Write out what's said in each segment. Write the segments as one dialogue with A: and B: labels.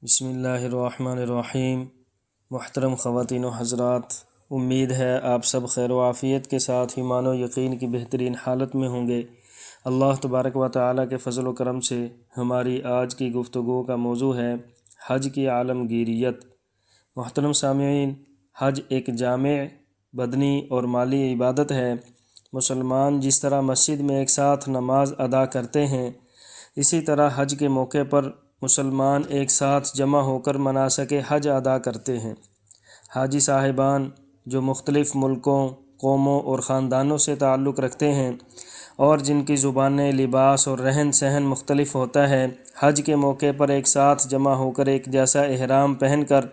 A: بسم اللہ الرحمن الرحیم۔ محترم خواتین و حضرات، امید ہے آپ سب خیر و عافیت کے ساتھ ایمان و یقین کی بہترین حالت میں ہوں گے۔ اللہ تبارک و تعالیٰ کے فضل و کرم سے ہماری آج کی گفتگو کا موضوع ہے حج کی عالمگیریت۔ محترم سامعین، حج ایک جامع بدنی اور مالی عبادت ہے۔ مسلمان جس طرح مسجد میں ایک ساتھ نماز ادا کرتے ہیں، اسی طرح حج کے موقع پر مسلمان ایک ساتھ جمع ہو کر مناسک حج ادا کرتے ہیں۔ حاجی صاحبان جو مختلف ملکوں، قوموں اور خاندانوں سے تعلق رکھتے ہیں اور جن کی زبانیں، لباس اور رہن سہن مختلف ہوتا ہے، حج کے موقع پر ایک ساتھ جمع ہو کر ایک جیسا احرام پہن کر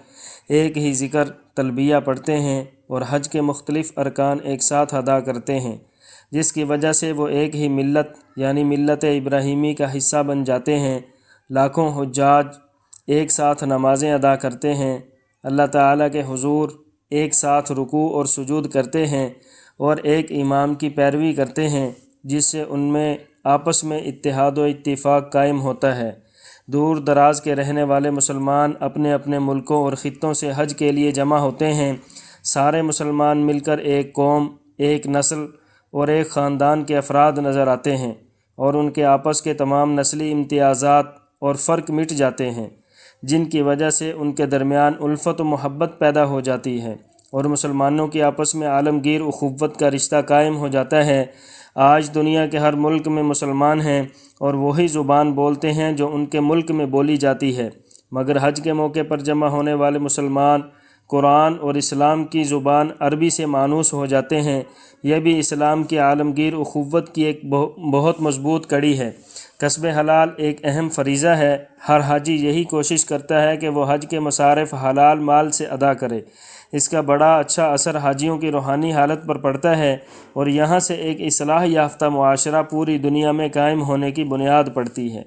A: ایک ہی ذکر تلبیہ پڑھتے ہیں اور حج کے مختلف ارکان ایک ساتھ ادا کرتے ہیں، جس کی وجہ سے وہ ایک ہی ملت یعنی ملت ابراہیمی کا حصہ بن جاتے ہیں۔ لاکھوں حجاج ایک ساتھ نمازیں ادا کرتے ہیں، اللہ تعالیٰ کے حضور ایک ساتھ رکوع اور سجود کرتے ہیں اور ایک امام کی پیروی کرتے ہیں، جس سے ان میں آپس میں اتحاد و اتفاق قائم ہوتا ہے۔ دور دراز کے رہنے والے مسلمان اپنے اپنے ملکوں اور خطوں سے حج کے لیے جمع ہوتے ہیں۔ سارے مسلمان مل کر ایک قوم، ایک نسل اور ایک خاندان کے افراد نظر آتے ہیں اور ان کے آپس کے تمام نسلی امتیازات اور فرق مٹ جاتے ہیں، جن کی وجہ سے ان کے درمیان الفت و محبت پیدا ہو جاتی ہے اور مسلمانوں کی آپس میں عالمگیر اخوت کا رشتہ قائم ہو جاتا ہے۔ آج دنیا کے ہر ملک میں مسلمان ہیں اور وہی زبان بولتے ہیں جو ان کے ملک میں بولی جاتی ہے، مگر حج کے موقع پر جمع ہونے والے مسلمان قرآن اور اسلام کی زبان عربی سے مانوس ہو جاتے ہیں۔ یہ بھی اسلام کی عالمگیر اخوت کی ایک بہت مضبوط کڑی ہے۔ کسب حلال ایک اہم فریضہ ہے۔ ہر حاجی یہی کوشش کرتا ہے کہ وہ حج کے مصارف حلال مال سے ادا کرے۔ اس کا بڑا اچھا اثر حاجیوں کی روحانی حالت پر پڑتا ہے اور یہاں سے ایک اصلاح یافتہ معاشرہ پوری دنیا میں قائم ہونے کی بنیاد پڑتی ہے۔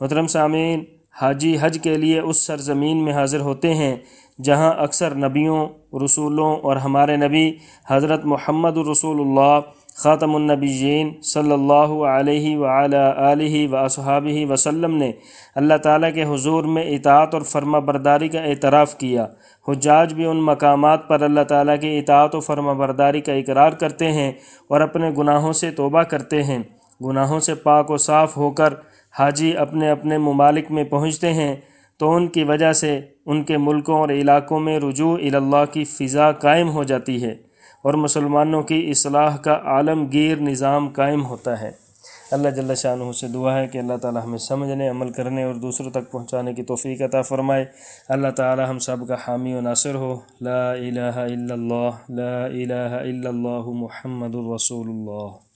A: محترم سامعین، حاجی حج کے لیے اس سرزمین میں حاضر ہوتے ہیں جہاں اکثر نبیوں، رسولوں اور ہمارے نبی حضرت محمد رسول اللہ خاتم النبیین صلی اللہ علیہ وعلی آلہ واصحابہ وسلم نے اللہ تعالیٰ کے حضور میں اطاعت اور فرما برداری کا اعتراف کیا۔ حجاج بھی ان مقامات پر اللہ تعالیٰ کی اطاعت و فرما برداری کا اقرار کرتے ہیں اور اپنے گناہوں سے توبہ کرتے ہیں۔ گناہوں سے پاک و صاف ہو کر حاجی اپنے اپنے ممالک میں پہنچتے ہیں تو ان کی وجہ سے ان کے ملکوں اور علاقوں میں رجوع اللہ کی فضا قائم ہو جاتی ہے اور مسلمانوں کی اصلاح کا عالمگیر نظام قائم ہوتا ہے۔ اللہ جل شانہ سے دعا ہے کہ اللہ تعالی ہمیں سمجھنے، عمل کرنے اور دوسروں تک پہنچانے کی توفیق عطا فرمائے۔ اللہ تعالی ہم سب کا حامی و ناصر ہو۔ لا الہ الا اللہ، لا الہ الا اللہ، محمد رسول اللہ۔